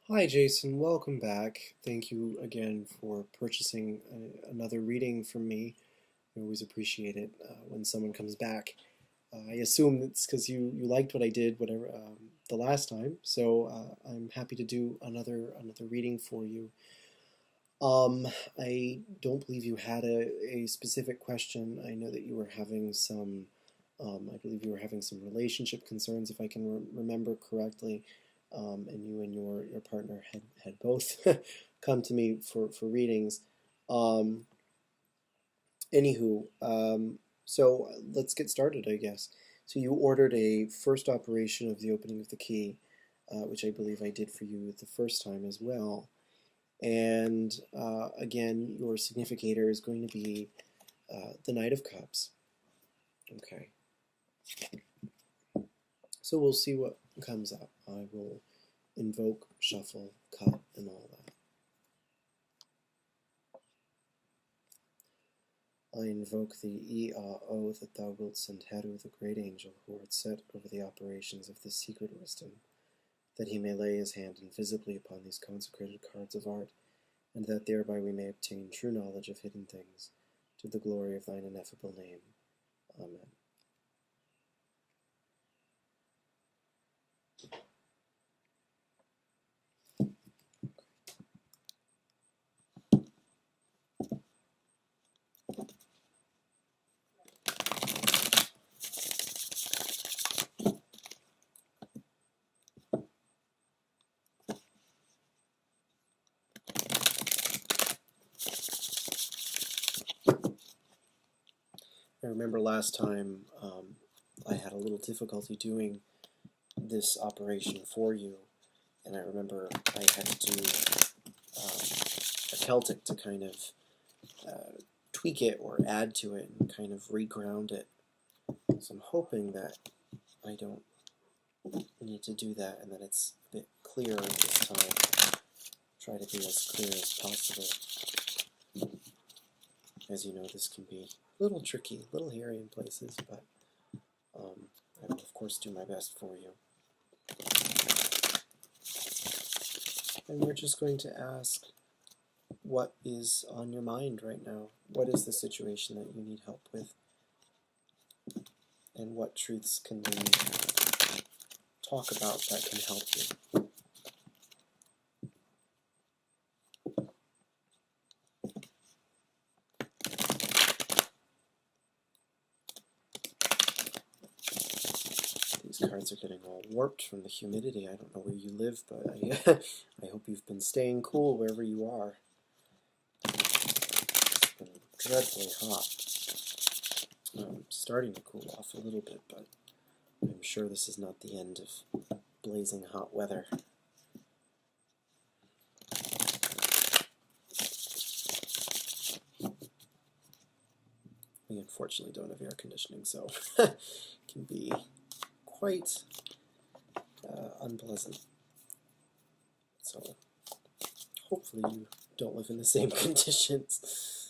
Hi Jason, welcome back. Thank you again for purchasing another reading from me. I always appreciate it when someone comes back. I assume it's because you liked what I did, whatever the last time. So I'm happy to do another reading for you. Um, I don't believe you had a specific question. I know that you were having some. I believe you were having some relationship concerns, if I can remember correctly. And you and your partner had both come to me for readings. Um, so let's get started, I guess. So you ordered a first operation of the opening of the key, which I believe I did for you the first time as well. And again, your significator is going to be the Knight of Cups. Okay. So we'll see what comes up. I will invoke, shuffle, cut, and all that. I invoke thee, E-A-O, that thou wilt send Heru, the great angel, who art set over the operations of this secret wisdom, that he may lay his hand invisibly upon these consecrated cards of art, and that thereby we may obtain true knowledge of hidden things, to the glory of thine ineffable name. Amen. I remember last time I had a little difficulty doing this operation for you, and I remember I had to do a Celtic to kind of tweak it or add to it and kind of reground it. So I'm hoping that I don't need to do that and that it's a bit clearer this time. Try to be as clear as possible. As you know, this can be a little tricky, a little hairy in places, but I will of course do my best for you. And we're just going to ask, what is on your mind right now? What is the situation that you need help with? And what truths can we talk about that can help you? These cards are getting all warped from the humidity. I don't know where you live, but I hope you've been staying cool wherever you are. It's been dreadfully hot. Starting to cool off a little bit, but I'm sure this is not the end of blazing hot weather. We unfortunately don't have air conditioning, so it can be quite unpleasant. So hopefully you don't live in the same conditions.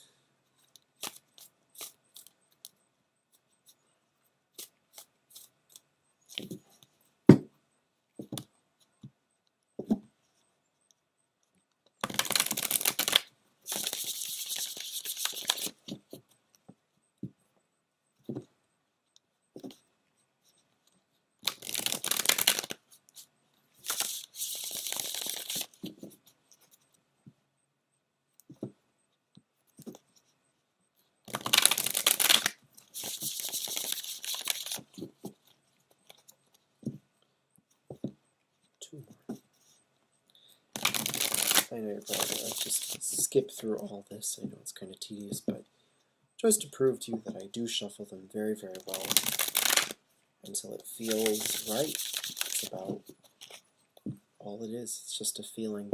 Two more. I know you're probably like, just skip through all this. I know it's kind of tedious, but just to prove to you that I do shuffle them very, very well until it feels right. It's about all it is. It's just a feeling.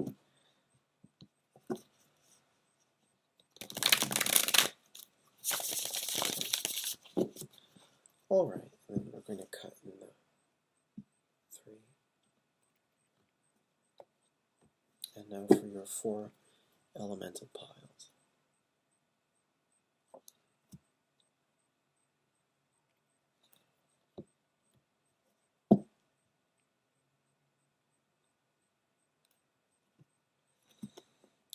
All right, and then we're going to cut in the 3. And now for your 4 elemental piles.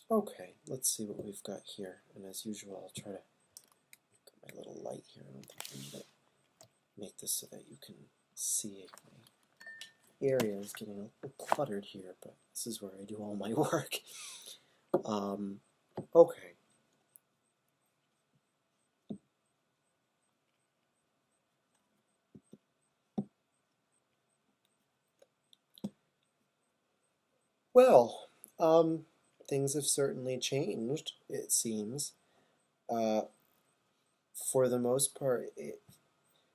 Okay, let's see what we've got here. And as usual, I'll try to get my little light here. I don't think I need to make this so that you can see it. My area is getting a little cluttered here, but this is where I do all my work. Okay. Well, things have certainly changed, it seems. Uh, for the most part,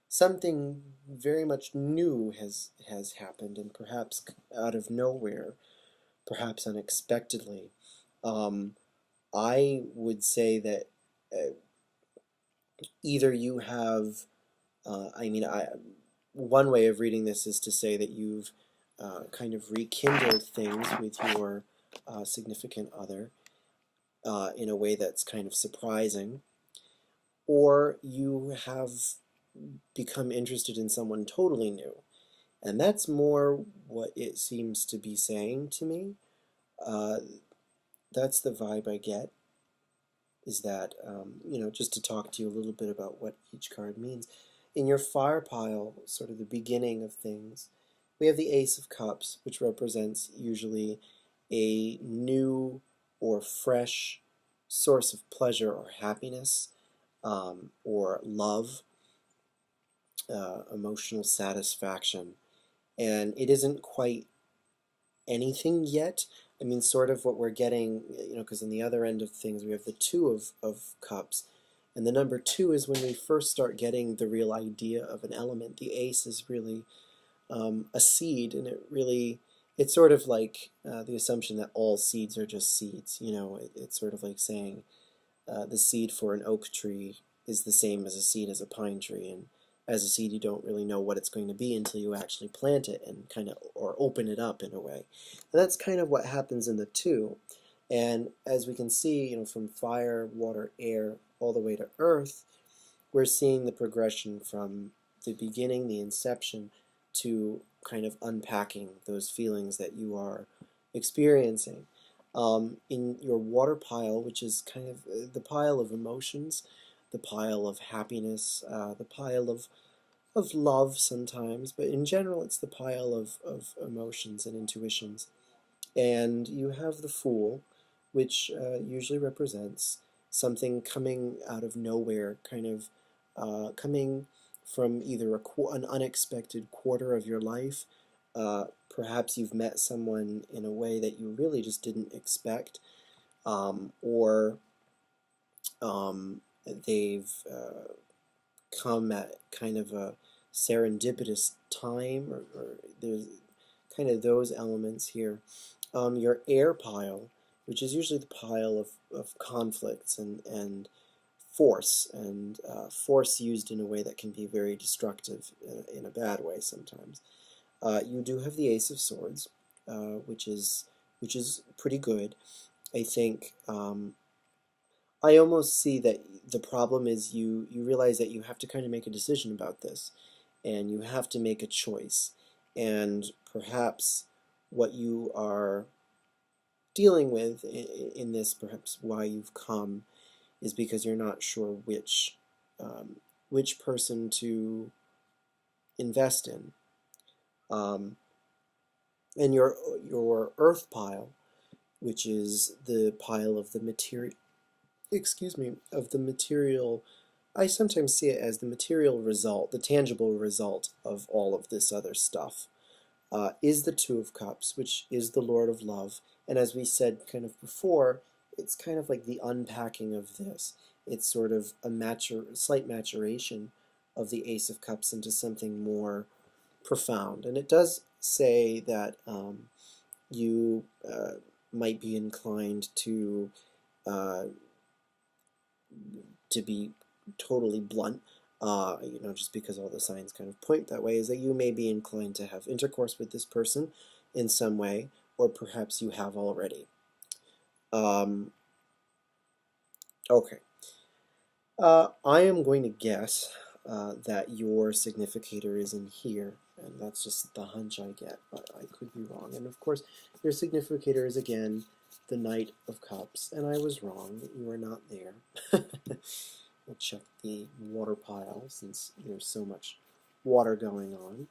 something very much new has happened, and perhaps out of nowhere, perhaps unexpectedly. Um, I would say that either you have, one way of reading this is to say that you've kind of rekindled things with your significant other in a way that's kind of surprising, or you have become interested in someone totally new. And that's more what it seems to be saying to me. Uh, that's the vibe I get, is that, just to talk to you a little bit about what each card means. In your fire pile, sort of the beginning of things, we have the Ace of Cups, which represents usually a new or fresh source of pleasure or happiness, or love, emotional satisfaction. And it isn't quite anything yet. I mean, sort of what we're getting, because in the other end of things we have the Two of Cups. And the number 2 is when we first start getting the real idea of an element. The Ace is really a seed, and it's sort of like the assumption that all seeds are just seeds. It's sort of like saying the seed for an oak tree is the same as a seed as a pine tree, and as a seed you don't really know what it's going to be until you actually plant it and kind of, or open it up in a way. And that's kind of what happens in the 2. And as we can see, from fire, water, air, all the way to earth, we're seeing the progression from the beginning, the inception, to kind of unpacking those feelings that you are experiencing. In your water pile, which is kind of the pile of emotions, the pile of happiness, the pile of love sometimes, but in general it's the pile of emotions and intuitions. And you have the Fool, which usually represents something coming out of nowhere, kind of coming from either an unexpected quarter of your life. Perhaps you've met someone in a way that you really just didn't expect, or they've come at kind of a serendipitous time, or there's kind of those elements here. Your air pile, which is usually the pile of conflicts and force, and force used in a way that can be very destructive in a bad way sometimes. You do have the Ace of Swords, which is pretty good. I think I almost see that the problem is you realize that you have to kind of make a decision about this, and you have to make a choice. And perhaps what you are dealing with in this, perhaps why you've come, is because you're not sure which person to invest in. And your earth pile, which is the pile of the material, of the material. I sometimes see it as the material result, the tangible result of all of this other stuff, is the Two of Cups, which is the Lord of Love. And as we said kind of before, it's kind of like the unpacking of this. It's sort of a slight maturation of the Ace of Cups into something more profound. And it does say that you might be inclined to be totally blunt, just because all the signs kind of point that way, is that you may be inclined to have intercourse with this person in some way, or perhaps you have already. Okay. I am going to guess that your significator is in here, and that's just the hunch I get, but I could be wrong. And of course, your significator is again the Knight of Cups, and I was wrong. You are not there. We'll check the water pile since there's so much water going on.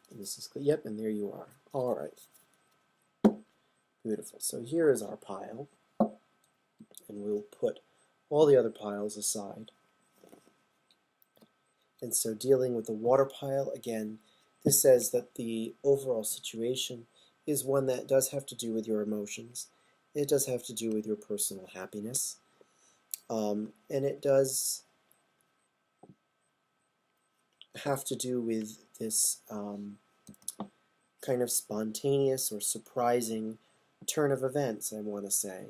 And this is yep, and there you are. All right. Beautiful. So here is our pile, and we'll put all the other piles aside. And so dealing with the water pile, again, this says that the overall situation is one that does have to do with your emotions. It does have to do with your personal happiness. And it does have to do with this kind of spontaneous or surprising turn of events, I want to say,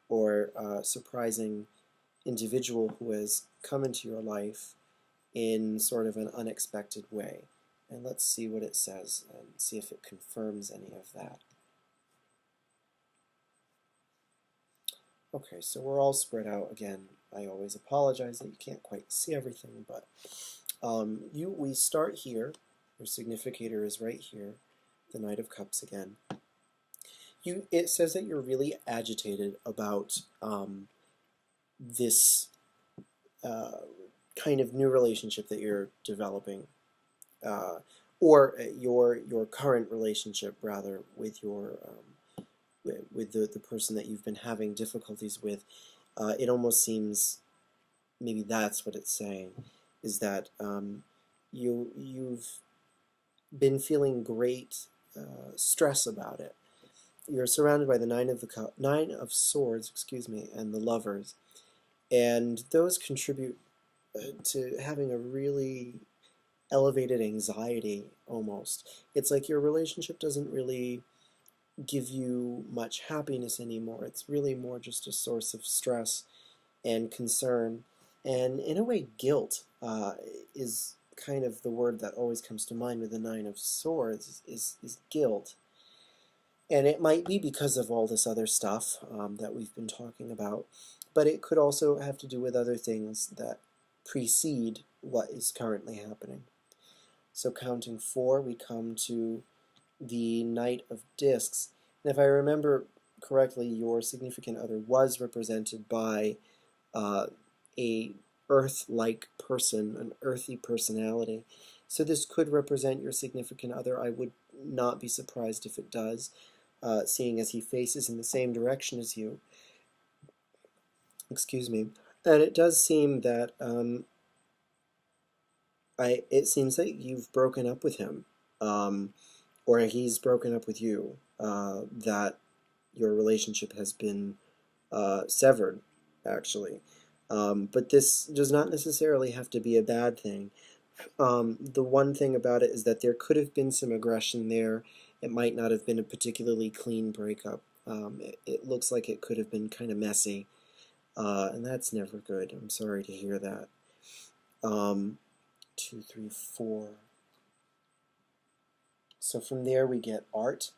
or surprising individual who has come into your life in sort of an unexpected way. And let's see what it says and see if it confirms any of that. Okay, so we're all spread out again. I always apologize that you can't quite see everything, but we start here. Your significator is right here, the Knight of Cups again. It says that you're really agitated about this kind of new relationship that you're developing, or your current relationship rather with your with the person that you've been having difficulties with. It almost seems maybe that's what it's saying, is that you've been feeling great stress about it. You're surrounded by the Nine of Swords, excuse me, and the Lovers, and those contribute to having a really elevated anxiety almost. It's like your relationship doesn't really give you much happiness anymore. It's really more just a source of stress and concern, and in a way guilt is kind of the word that always comes to mind with the Nine of Swords, is guilt. And it might be because of all this other stuff that we've been talking about, but it could also have to do with other things that precede what is currently happening. So counting 4, we come to the Knight of Discs. And if I remember correctly, your significant other was represented by a earth-like person, an earthy personality. So this could represent your significant other. I would not be surprised if it does, seeing as he faces in the same direction as you. Excuse me. And it does seem that it seems that you've broken up with him, or he's broken up with you, that your relationship has been severed, actually. But this does not necessarily have to be a bad thing. The one thing about it is that there could have been some aggression there. It might not have been a particularly clean breakup. It looks like it could have been kind of messy, and that's never good. I'm sorry to hear that. 2, 3, 4. So from there we get Art,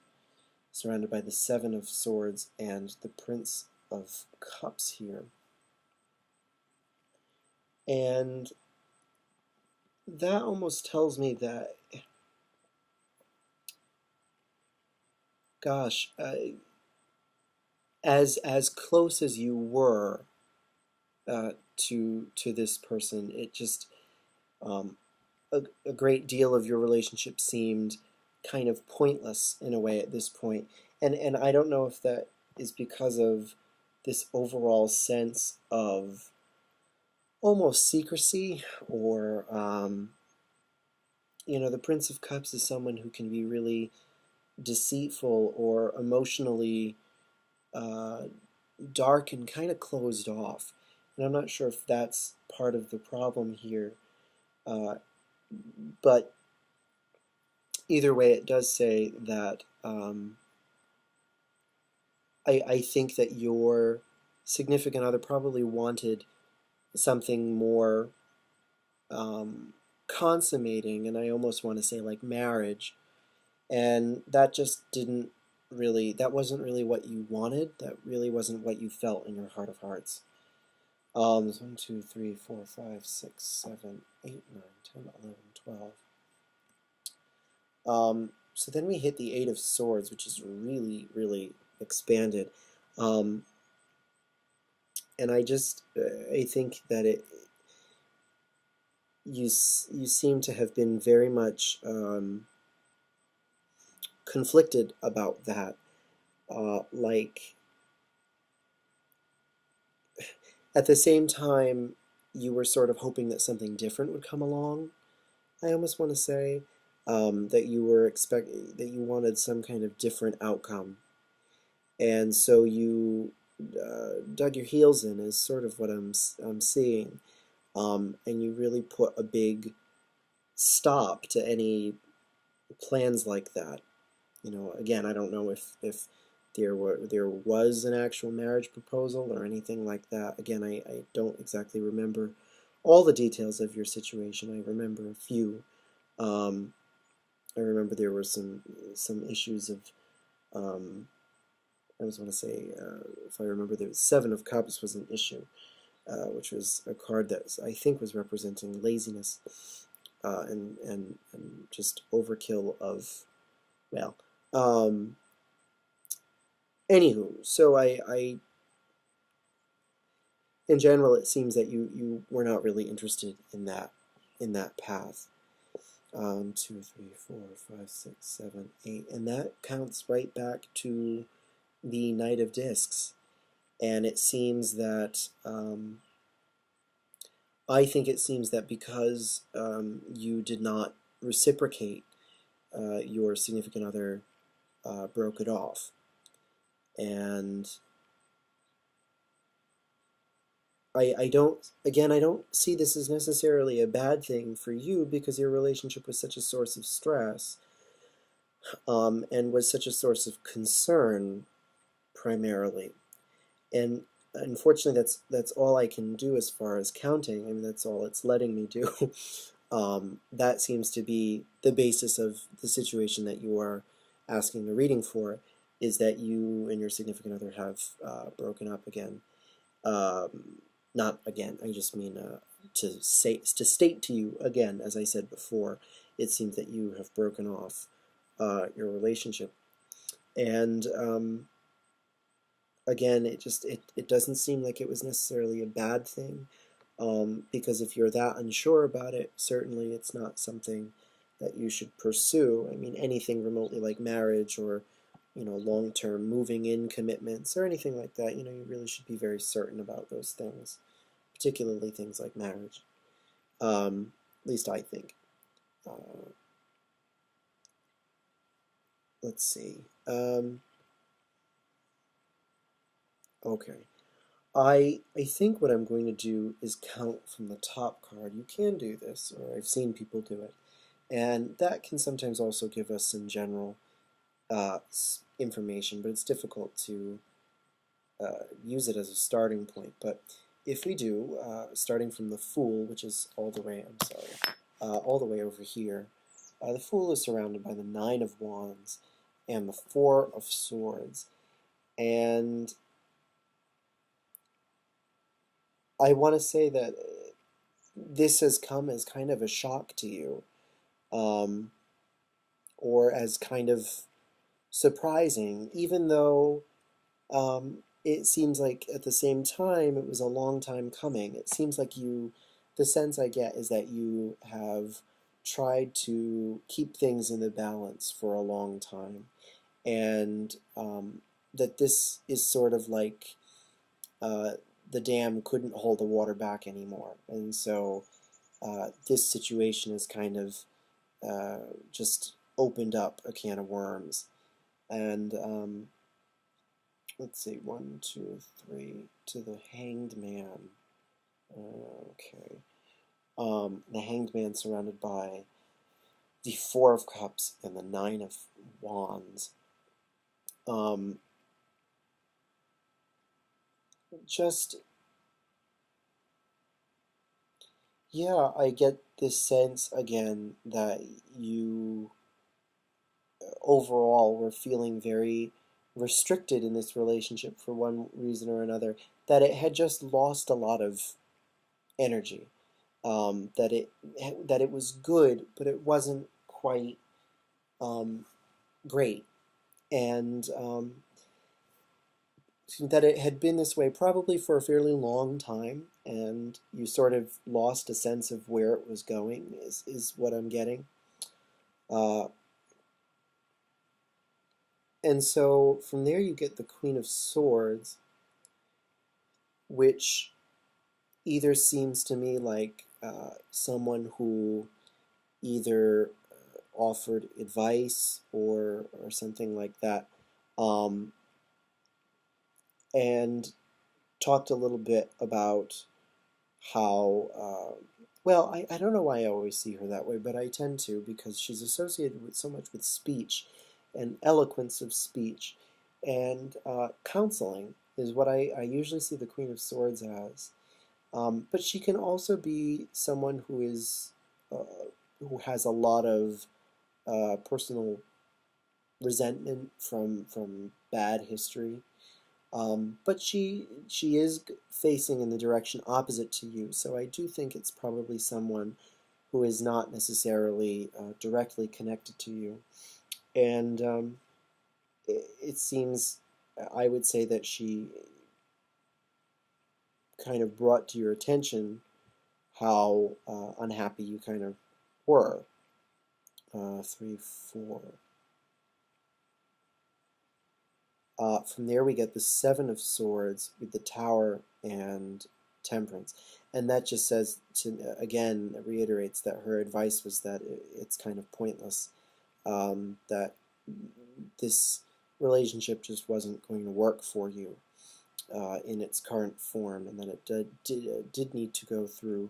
surrounded by the Seven of Swords and the Prince of Cups here. And that almost tells me that, gosh, as close as you were to this person, it just a great deal of your relationship seemed kind of pointless in a way at this point. And I don't know if that is because of this overall sense of almost secrecy, or you know, the Prince of Cups is someone who can be really deceitful or emotionally dark and kind of closed off. And I'm not sure if that's part of the problem here, but either way, it does say that I think that your significant other probably wanted something more consummating, and I almost want to say like marriage, and that just didn't really, that wasn't really what you wanted. That really wasn't what you felt in your heart of hearts. 1, 2, 3, 4, 5, 6, 7, 8, 9, 10, 11, 12. So then we hit the Eight of Swords, which is really, really expanded. Um, and I think that you seem to have been very much conflicted about that. Like at the same time, you were sort of hoping that something different would come along. I almost want to say that you were that you wanted some kind of different outcome, and so you dug your heels in, is sort of what I'm seeing, and you really put a big stop to any plans like that. Again, I don't know if there was an actual marriage proposal or anything like that. Again, I don't exactly remember all the details of your situation. I remember a few. Um, I remember there were some issues of I was want to say if I remember, there was Seven of Cups was an issue, which was a card that I think was representing laziness and just overkill of, well, um, anywho, so in general, it seems that you were not really interested in that path. 2, 3, 4, 5, 6, 7, 8, and that counts right back to the Knight of Discs. And it seems that I think it seems that because you did not reciprocate, your significant other broke it off. And I don't see this as necessarily a bad thing for you because your relationship was such a source of stress, and was such a source of concern primarily. And unfortunately, that's all I can do as far as counting. I mean, that's all it's letting me do. That seems to be the basis of the situation that you are asking the reading for, is that you and your significant other have broken up again. Not again, I just mean to state to you again, as I said before, it seems that you have broken off your relationship. And again, it doesn't seem like it was necessarily a bad thing, because if you're that unsure about it, certainly it's not something that you should pursue. I mean, anything remotely like marriage or long-term moving in commitments or anything like that, you really should be very certain about those things, particularly things like marriage. At least I think. Let's see. Okay. I think what I'm going to do is count from the top card. You can do this, or I've seen people do it. And that can sometimes also give us some general information, but it's difficult to use it as a starting point. But if we do, starting from the Fool, which is all the way, I'm sorry, all the way over here, the Fool is surrounded by the Nine of Wands and the Four of Swords. And I want to say that this has come as kind of a shock to you, um, or as kind of surprising, even though it seems like at the same time it was a long time coming. It seems like the sense I get is that you have tried to keep things in the balance for a long time, and that this is sort of like uh, the dam couldn't hold the water back anymore, and so this situation has kind of just opened up a can of worms. And let's see, 1, 2, 3 to the Hanged Man. Okay. The Hanged Man surrounded by the Four of Cups and the Nine of Wands. Um, just, yeah, I get this sense again that you overall were feeling very restricted in this relationship for one reason or another, that it had just lost a lot of energy. That it was good, but it wasn't quite great. And that it had been this way probably for a fairly long time, and you sort of lost a sense of where it was going, is what I'm getting. Uh, and so from there you get the Queen of Swords, which either seems to me like someone who either offered advice or something like that, um, and talked a little bit about how, well, I don't know why I always see her that way, but I tend to because she's associated with so much with speech and eloquence of speech. And counseling is what I usually see the Queen of Swords as. But she can also be someone uh, who has a lot of personal resentment from bad history. But she is facing in the direction opposite to you, so I do think it's probably someone who is not necessarily directly connected to you. And it seems, I would say that she kind of brought to your attention how unhappy you kind of were. 3, 4. From there we get the Seven of Swords with the Tower and Temperance. And that just says, again, reiterates that her advice was that it's kind of pointless, that this relationship just wasn't going to work for you in its current form, and that it did need to go through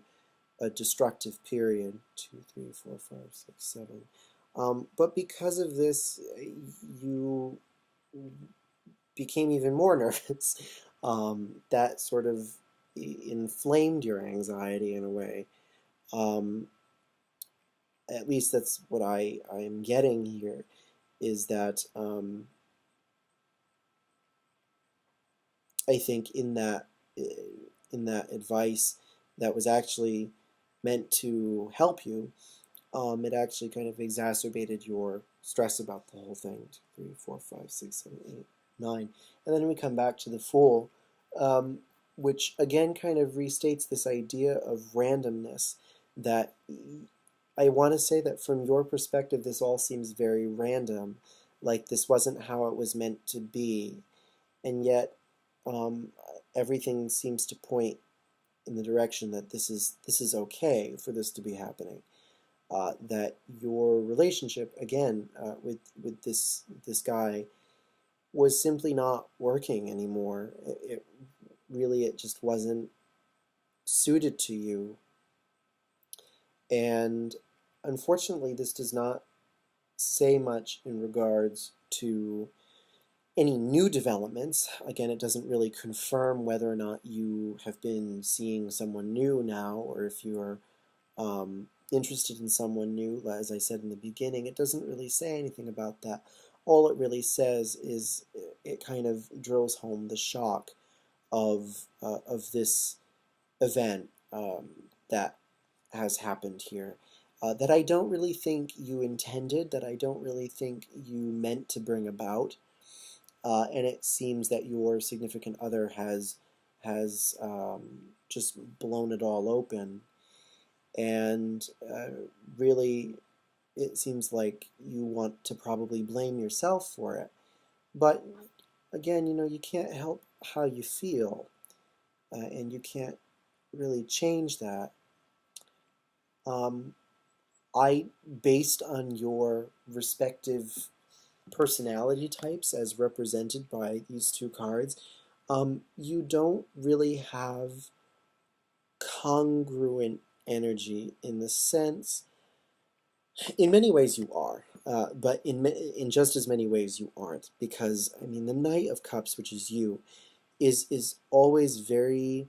a destructive period. 2, 3, 4, 5, 6, 7. But because of this, you became even more nervous. That sort of inflamed your anxiety in a way. Um, at least that's what I am getting here, is that I think in that advice that was actually meant to help you, it actually kind of exacerbated your stress about the whole thing. 2, 3, 4, 5, 6, 7, 8, 9. And then we come back to the Fool, which again kind of restates this idea of randomness, that I want to say that from your perspective, this all seems very random, like this wasn't how it was meant to be. And yet, um, everything seems to point in the direction that this is okay for this to be happening. That your relationship again with this guy was simply not working anymore. It really, it just wasn't suited to you, and unfortunately, this does not say much in regards to any new developments. Again, it doesn't really confirm whether or not you have been seeing someone new now, or if you are interested in someone new. As I said in the beginning, it doesn't really say anything about that. All it really says is it kind of drills home the shock of this event that has happened here. That I don't really think you intended, that I don't really think you meant to bring about. And it seems that your significant other has just blown it all open, and really, it seems like you want to probably blame yourself for it. But again, you can't help how you feel, and you can't really change that. Um, based on your respective personality types as represented by these two cards, you don't really have congruent energy in the sense, in many ways you are, but in just as many ways you aren't, because I mean the Knight of Cups, which is you, is always very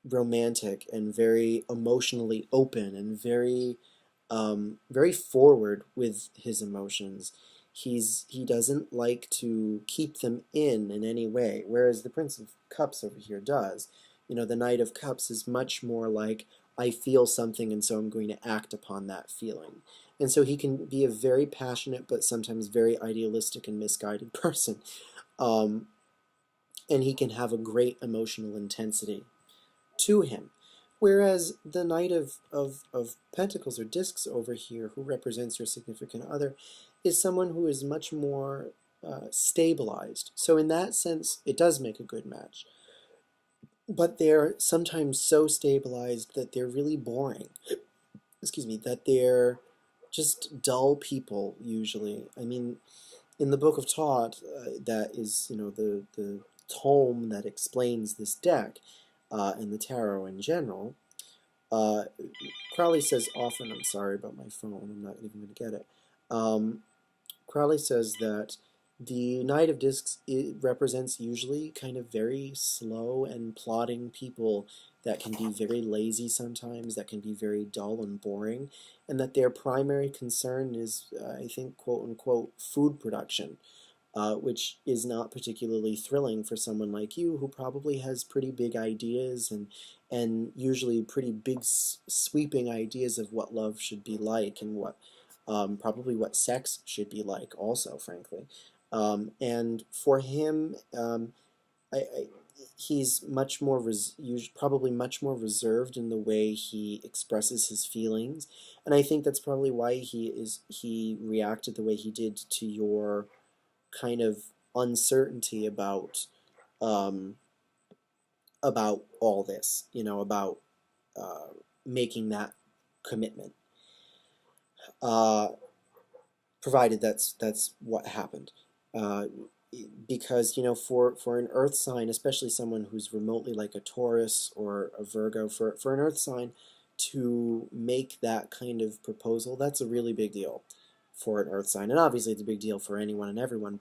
romantic and very emotionally open and very forward with his emotions. He doesn't like to keep them in any way, whereas the Prince of Cups over here does. The Knight of Cups is much more like, I feel something and so I'm going to act upon that feeling. And so he can be a very passionate but sometimes very idealistic and misguided person. Um, and he can have a great emotional intensity to him. Whereas the Knight of Pentacles or Discs over here, who represents your significant other, is someone who is much more stabilized. So in that sense, it does make a good match. But they're sometimes so stabilized that they're really boring. Excuse me, that they're just dull people, usually. I mean, in the Book of Thoth, that is, the tome that explains this deck, and the tarot in general, Crowley says often, I'm sorry about my phone, I'm not even going to get it. Crowley says that the Knight of Discs, it represents usually kind of very slow and plodding people that can be very lazy sometimes, that can be very dull and boring, and that their primary concern is, I think, quote-unquote, food production, which is not particularly thrilling for someone like you who probably has pretty big ideas and usually pretty big sweeping ideas of what love should be like and what probably what sex should be like also, frankly. And for him, I, he's much more probably much more reserved in the way he expresses his feelings, and I think that's probably why he reacted the way he did to your kind of uncertainty um, about all this, about making that commitment. Uh, Provided that's what happened. Uh, because for an earth sign, especially someone who's remotely like a Taurus or a Virgo, for an earth sign to make that kind of proposal, that's a really big deal for an earth sign. And obviously it's a big deal for anyone and everyone,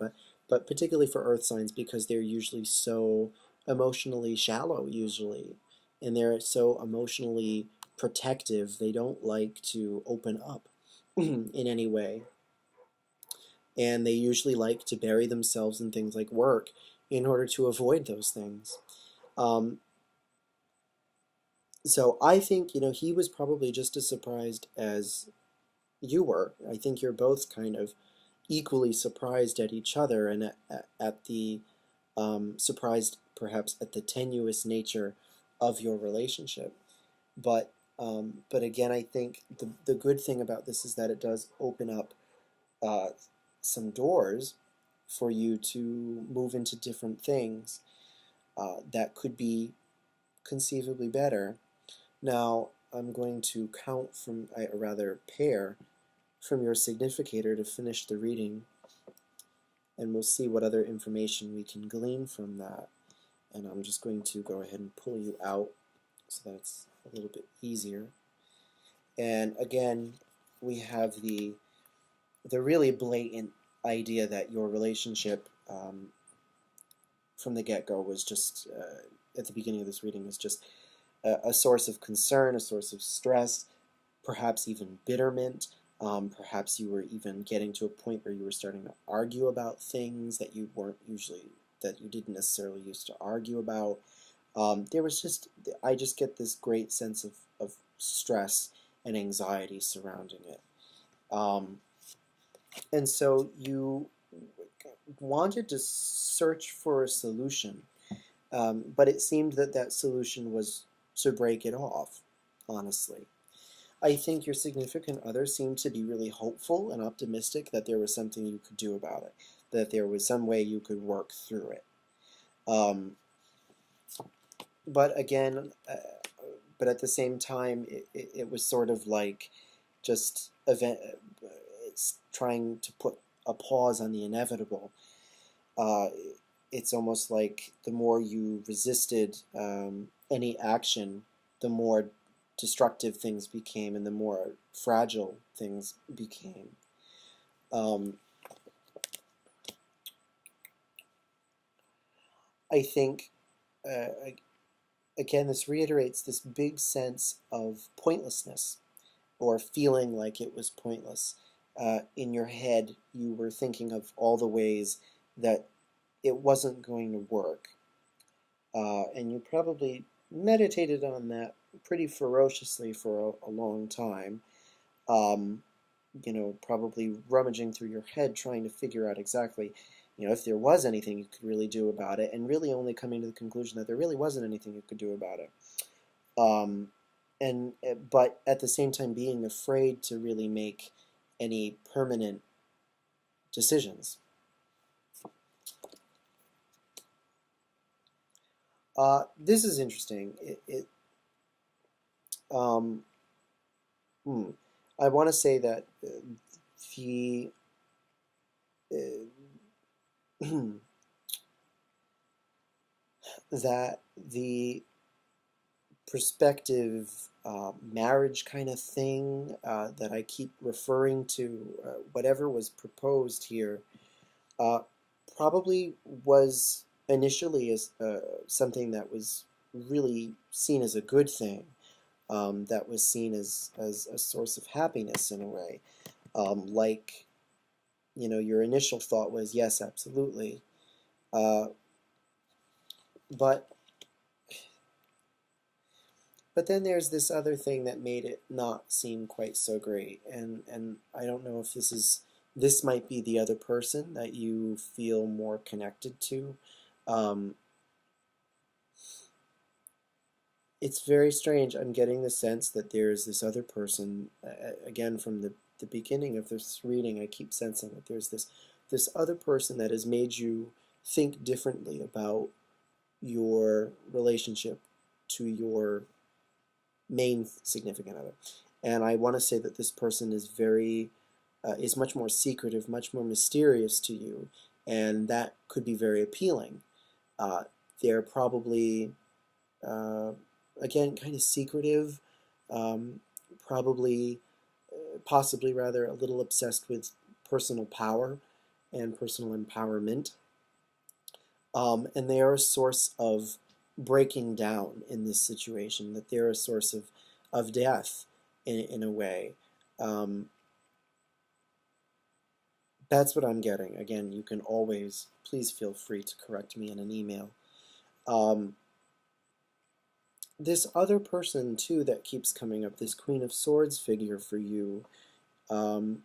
but particularly for earth signs because they're usually so emotionally shallow usually, and they're so emotionally protective. They don't like to open up in any way, and they usually like to bury themselves in things like work in order to avoid those things. Um, so I think, he was probably just as surprised as you were. I think you're both kind of equally surprised at each other and at the surprised perhaps at the tenuous nature of your relationship. But again, I think the good thing about this is that it does open up uh, some doors for you to move into different things that could be conceivably better. Now, I'm going to count from, or rather, pair from your significator to finish the reading, and we'll see what other information we can glean from that. And I'm just going to go ahead and pull you out so that it's a little bit easier. And again, we have the really blatant idea that your relationship from the get-go was just, at the beginning of this reading, is just a source of concern, a source of stress, perhaps even bitterment. Perhaps you were even getting to a point where you were starting to argue about things that you didn't necessarily used to argue about. I just get this great sense of stress and anxiety surrounding it. And so you wanted to search for a solution, but it seemed that that solution was to break it off, honestly. I think your significant other seemed to be really hopeful and optimistic that there was something you could do about it, that there was some way you could work through it. But again, but at the same time, it was sort of like just it's trying to put a pause on the inevitable. It's almost like the more you resisted any action, the more destructive things became and the more fragile things became. I think, again, this reiterates this big sense of pointlessness or feeling like it was pointless. In your head, you were thinking of all the ways that it wasn't going to work. And you probably meditated on that pretty ferociously for a long time. Probably rummaging through your head trying to figure out exactly if there was anything you could really do about it, and really only coming to the conclusion that there really wasn't anything you could do about it. Um, but at the same time being afraid to really make any permanent decisions. This is interesting. Um, hmm. I want to say that the that the prospective marriage kind of thing that I keep referring to, whatever was proposed here, uh, probably was initially as something that was really seen as a good thing, that was seen as a source of happiness in a way. Like, your initial thought was, yes, absolutely. Uh, but But then there's this other thing that made it not seem quite so great, and I don't know if this might be the other person that you feel more connected to. Um, it's very strange. I'm getting the sense that there's this other person, again from the beginning of this reading. I keep sensing that there's this other person that has made you think differently about your relationship to your main significant other. And I want to say that this person is much more secretive, much more mysterious to you, and that could be very appealing. Uh, they're probably, uh, again, kind of secretive, um, probably, possibly rather, a little obsessed with personal power and personal empowerment. And they are a source of breaking down in this situation, that they're a source of death in a way. Um, that's what I'm getting. Again, you can always, please feel free to correct me in an email. Um, this other person, too, that keeps coming up, this Queen of Swords figure for you, um,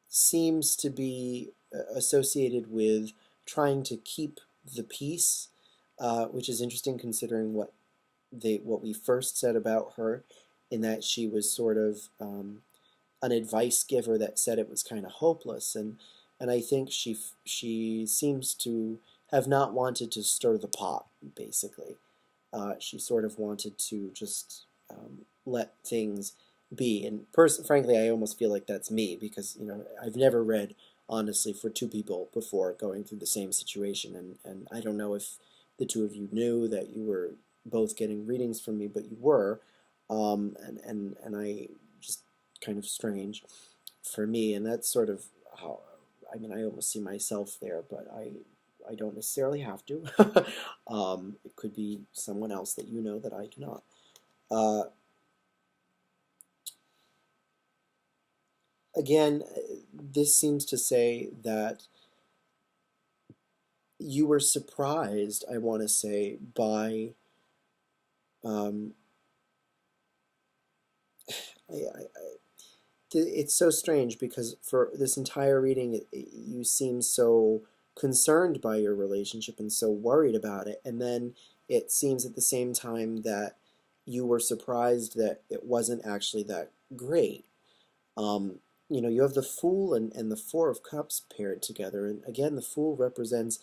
seems to be associated with trying to keep the peace, which is interesting considering what we first said about her, in that she was sort of an advice giver that said it was kind of hopeless, and I think she seems to have not wanted to stir the pot, basically. She sort of wanted to just let things be. And frankly, I almost feel like that's me, because I've never read honestly for two people before going through the same situation, and I don't know if the two of you knew that you were both getting readings from me, but you were, and I just kind of strange for me, and that's sort of how, I mean, I almost see myself there, but I don't necessarily have to. It could be someone else that you know that I do not. Again, this seems to say that you were surprised, I want to say, by um, it's so strange, because for this entire reading, you seem so concerned by your relationship and so worried about it, and then it seems at the same time that you were surprised that it wasn't actually that great. Um, you have the Fool and the Four of Cups paired together, and again, the Fool represents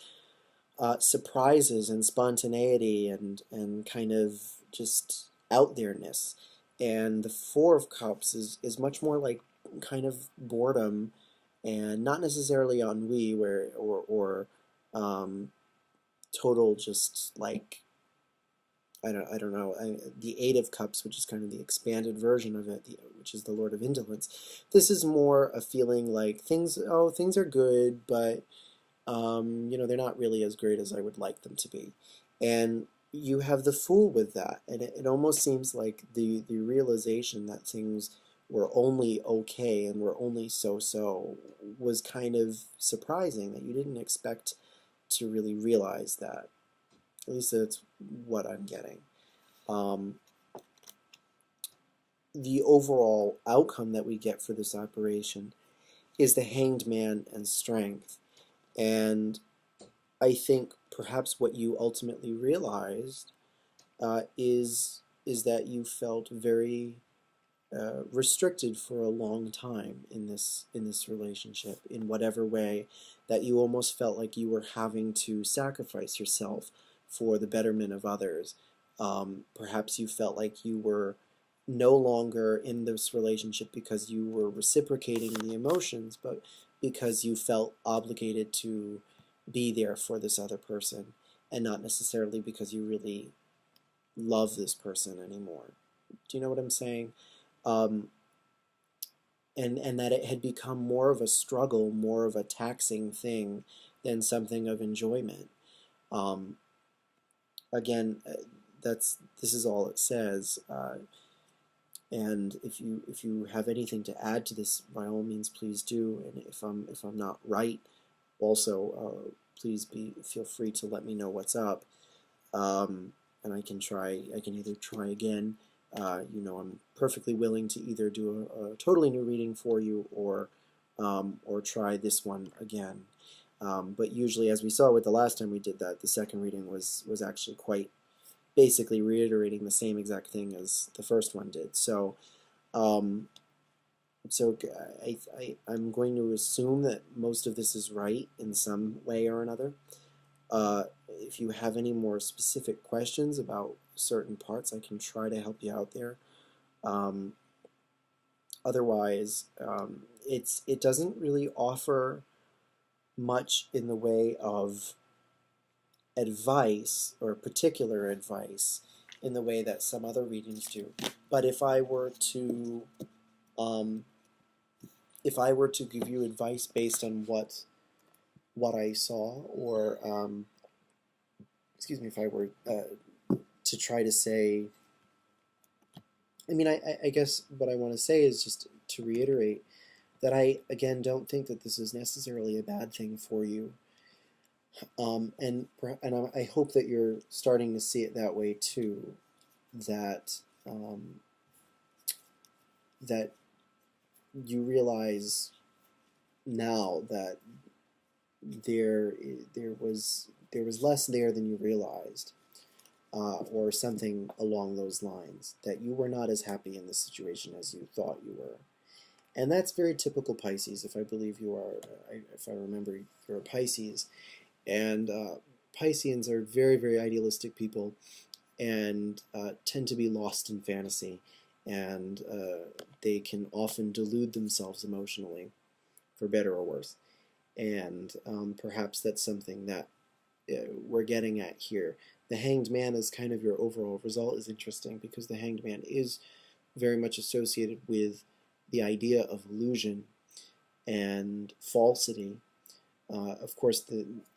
surprises and spontaneity and kind of just out there-ness. And the Four of Cups is much more like kind of boredom, and not necessarily ennui, or total just like, I don't know. The Eight of Cups, which is kind of the expanded version of it, which is the Lord of Indolence. This is more a feeling like things are good, but they're not really as great as I would like them to be. And you have the Fool with that, and it almost seems like the realization that things were only okay and were only so-so was kind of surprising, that you didn't expect to really realize that. At least that's what I'm getting. Um, the overall outcome that we get for this operation is the Hanged Man and strength. And I think perhaps what you ultimately realized is that you felt very restricted for a long time in this relationship, in whatever way, that you almost felt like you were having to sacrifice yourself for the betterment of others. Perhaps you felt like you were no longer in this relationship because you were reciprocating the emotions, but because you felt obligated to be there for this other person, and not necessarily because you really love this person anymore. Do you know what I'm saying? Um, and that it had become more of a struggle, more of a taxing thing than something of enjoyment. Um, again, this is all it says. And if you have anything to add to this, by all means, please do. And if I'm not right, also please feel free to let me know what's up. And I can either try again. I'm perfectly willing to either do a totally new reading for you or try this one again. But usually, as we saw with the last time we did that, the second reading was actually quite basically reiterating the same exact thing as the first one did. So, um, I'm going to assume that most of this is right in some way or another. If you have any more specific questions about certain parts, I can try to help you out there. Otherwise, it doesn't really offer much in the way of advice, or particular advice, in the way that some other readings do. But if I were to give you advice based on what I saw, or excuse me, if I were to try to say, I guess what I want to say is just to reiterate that I, again, don't think that this is necessarily a bad thing for you. And I hope that you're starting to see it that way too, that that you realize now that there was less there than you realized, or something along those lines, that you were not as happy in this situation as you thought you were. And that's very typical Pisces, if I believe you are, if I remember, you're a Pisces. And Pisceans are very, very idealistic people, and tend to be lost in fantasy, and they can often delude themselves emotionally, for better or worse. And perhaps that's something that we're getting at here. The Hanged Man as kind of your overall result is interesting, because the Hanged Man is very much associated with the idea of illusion and falsity. Of course,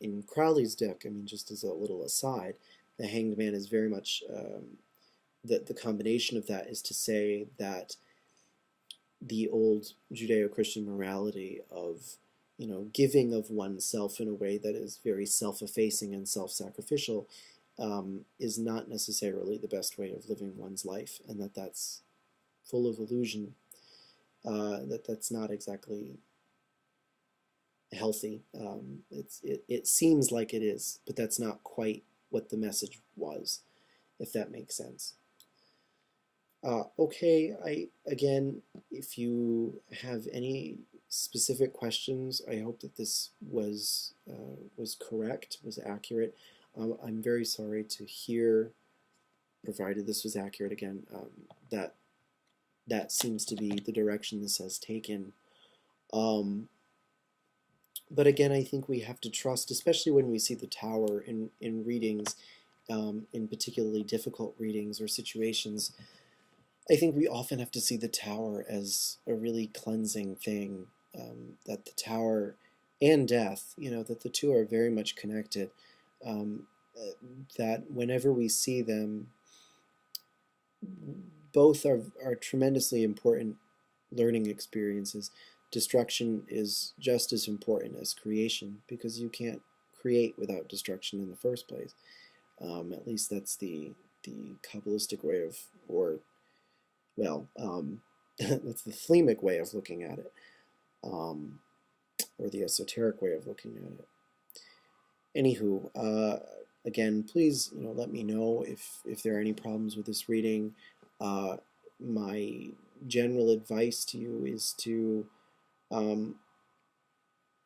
in Crowley's deck, just as a little aside, the Hanged Man is very much, the combination of that is to say that the old Judeo-Christian morality of, giving of oneself in a way that is very self-effacing and self-sacrificial is not necessarily the best way of living one's life, and that's full of illusion, that's not exactly healthy. It seems like it is, but that's not quite what the message was, if that makes sense. Okay, again, if you have any specific questions, I hope that this was correct, was accurate. I'm very sorry to hear, provided this was accurate again, that seems to be the direction this has taken. But again, I think we have to trust, especially when we see the Tower in readings, in particularly difficult readings or situations. I think we often have to see the Tower as a really cleansing thing, that the Tower and death, that the two are very much connected, that whenever we see them, both are tremendously important learning experiences. Destruction is just as important as creation, because you can't create without destruction in the first place. At least that's the Kabbalistic way of, that's the Thlemic way of looking at it. or the esoteric way of looking at it. Anywho, again, please let me know if there are any problems with this reading. My general advice to you is to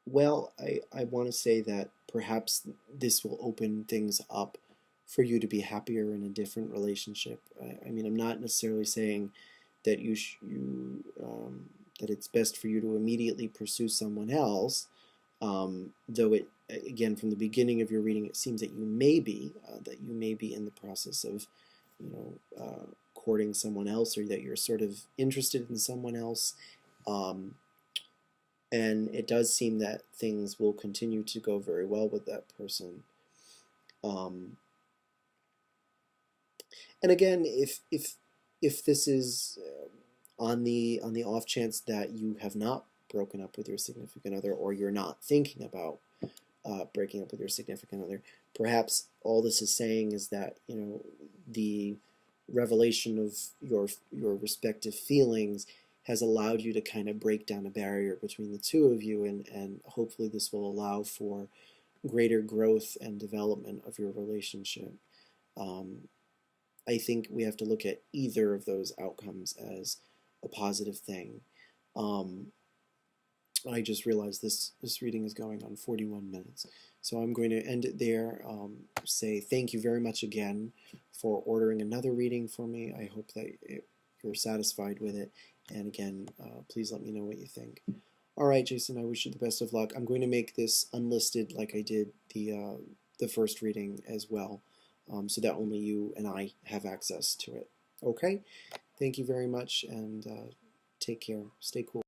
well, I want to say that perhaps this will open things up for you to be happier in a different relationship. I mean, I'm not necessarily saying that that it's best for you to immediately pursue someone else, though it again from the beginning of your reading it seems that you may be in the process of courting someone else, or that you're sort of interested in someone else. And it does seem that things will continue to go very well with that person. And again, if this is on the off chance that you have not broken up with your significant other, or you're not thinking about breaking up with your significant other, perhaps all this is saying is that the revelation of your respective feelings has allowed you to kind of break down a barrier between the two of you, and hopefully this will allow for greater growth and development of your relationship. I think we have to look at either of those outcomes as a positive thing. I just realized this reading is going on 41 minutes. So I'm going to end it there. Say thank you very much again for ordering another reading for me. I hope that you're satisfied with it. And again, please let me know what you think. All right, Jason, I wish you the best of luck. I'm going to make this unlisted like I did the first reading as well, so that only you and I have access to it. Okay? Thank you very much, and take care. Stay cool.